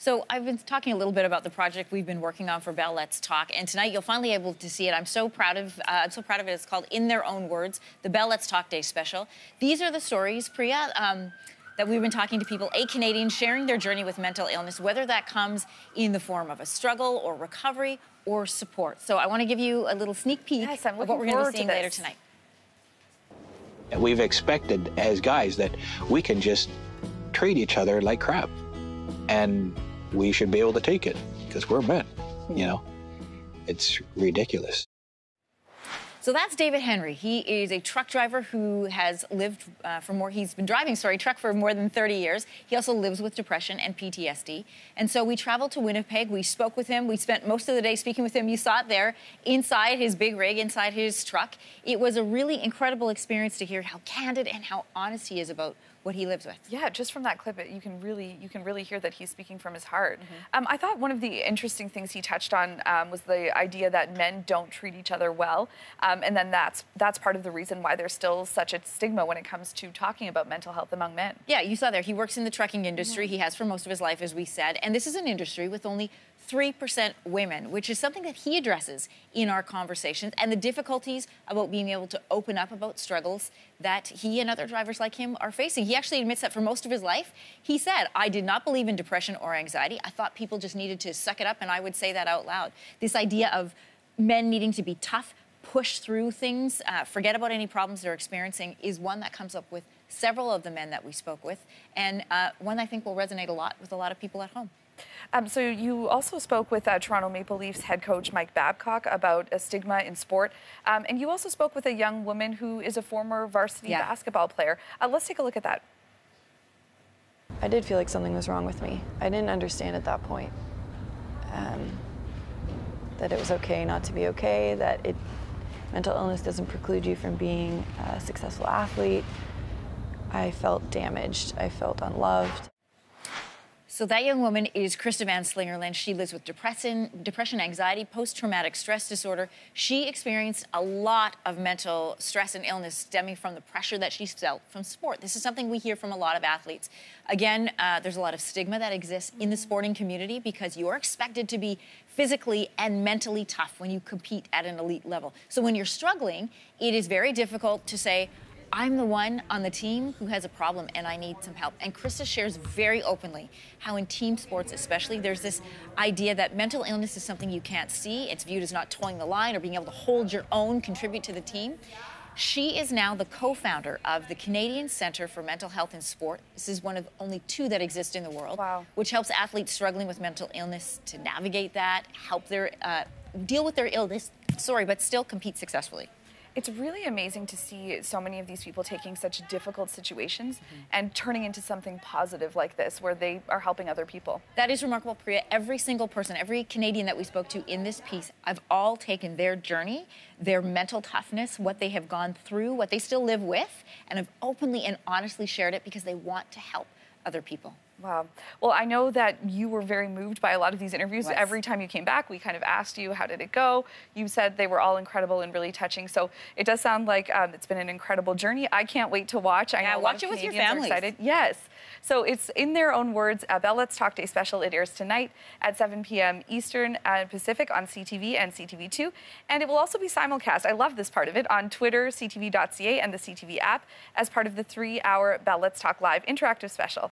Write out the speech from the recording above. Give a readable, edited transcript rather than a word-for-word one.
So I've been talking a little bit about the project we've been working on for Bell Let's Talk, and tonight you'll finally be able to see it. I'm so proud of it. It's called In Their Own Words, the Bell Let's Talk Day special. These are the stories, Priya, that we've been talking to people, 8 Canadians sharing their journey with mental illness, whether that comes in the form of a struggle or recovery or support. So I want to give you a little sneak peek of what we're going to be seeing later tonight. We've expected as guys that we can just treat each other like crap, and we should be able to take it because we're men, you know? It's ridiculous. So that's David Henry. He is a truck driver who has lived he's been driving, truck for more than 30 years. He also lives with depression and PTSD. And so we traveled to Winnipeg. We spoke with him. We spent most of the day speaking with him. You saw it there inside his big rig, inside his truck. It was a really incredible experience to hear how candid and how honest he is about what he lives with. Yeah, just from that clip, you can really hear that he's speaking from his heart. I thought one of the interesting things he touched on was the idea that men don't treat each other well, and then that's part of the reason why there's still such a stigma when it comes to talking about mental health among men. Yeah, you saw there, he works in the trucking industry. He has for most of his life, as we said, and this is an industry with only 3% women, which is something that he addresses in our conversations, and the difficulties about being able to open up about struggles that he and other drivers like him are facing. He actually admits that for most of his life, he said, I did not believe in depression or anxiety. I thought people just needed to suck it up, and I would say that out loud. This idea of men needing to be tough, push through things, forget about any problems they're experiencing is one that comes up with several of the men that we spoke with, and one I think will resonate a lot with a lot of people at home. So you also spoke with Toronto Maple Leafs head coach Mike Babcock about a stigma in sport. And you also spoke with a young woman who is a former varsity basketball player. Let's take a look at that. I did feel like something was wrong with me. I didn't understand at that point that it was okay not to be okay, that mental illness doesn't preclude you from being a successful athlete. I felt damaged. I felt unloved. So that young woman is Krista Van Slingerland. She lives with depression, anxiety, post-traumatic stress disorder. She experienced a lot of mental stress and illness stemming from the pressure that she felt from sport. This is something we hear from a lot of athletes. Again, there's a lot of stigma that exists in the sporting community because you're expected to be physically and mentally tough when you compete at an elite level. So when you're struggling, it is very difficult to say, I'm the one on the team who has a problem and I need some help. And Krista shares very openly how in team sports especially, there's this idea that mental illness is something you can't see. It's viewed as not towing the line or being able to hold your own, contribute to the team. She is now the co-founder of the Canadian Centre for Mental Health in Sport. This is one of only 2 that exist in the world, which helps athletes struggling with mental illness to navigate that, help their deal with their illness, but still compete successfully. It's really amazing to see so many of these people taking such difficult situations and turning into something positive like this, where they are helping other people. That is remarkable, Priya. Every single person, every Canadian that we spoke to in this piece, have all taken their journey, their mental toughness, what they have gone through, what they still live with, and have openly and honestly shared it because they want to help other people. Wow. Well, I know that you were very moved by a lot of these interviews. Yes. Every time you came back, we kind of asked you, how did it go? You said they were all incredible and really touching. So it does sound like it's been an incredible journey. I can't wait to watch. I know watch it with your family. Excited. Yes. So it's In Their Own Words, Bell Let's Talk Day special. It airs tonight at 7 p.m. Eastern and Pacific on CTV and CTV2. And it will also be simulcast, I love this part of it, on Twitter, CTV.ca, and the CTV app as part of the 3-hour Bell Let's Talk Live interactive special.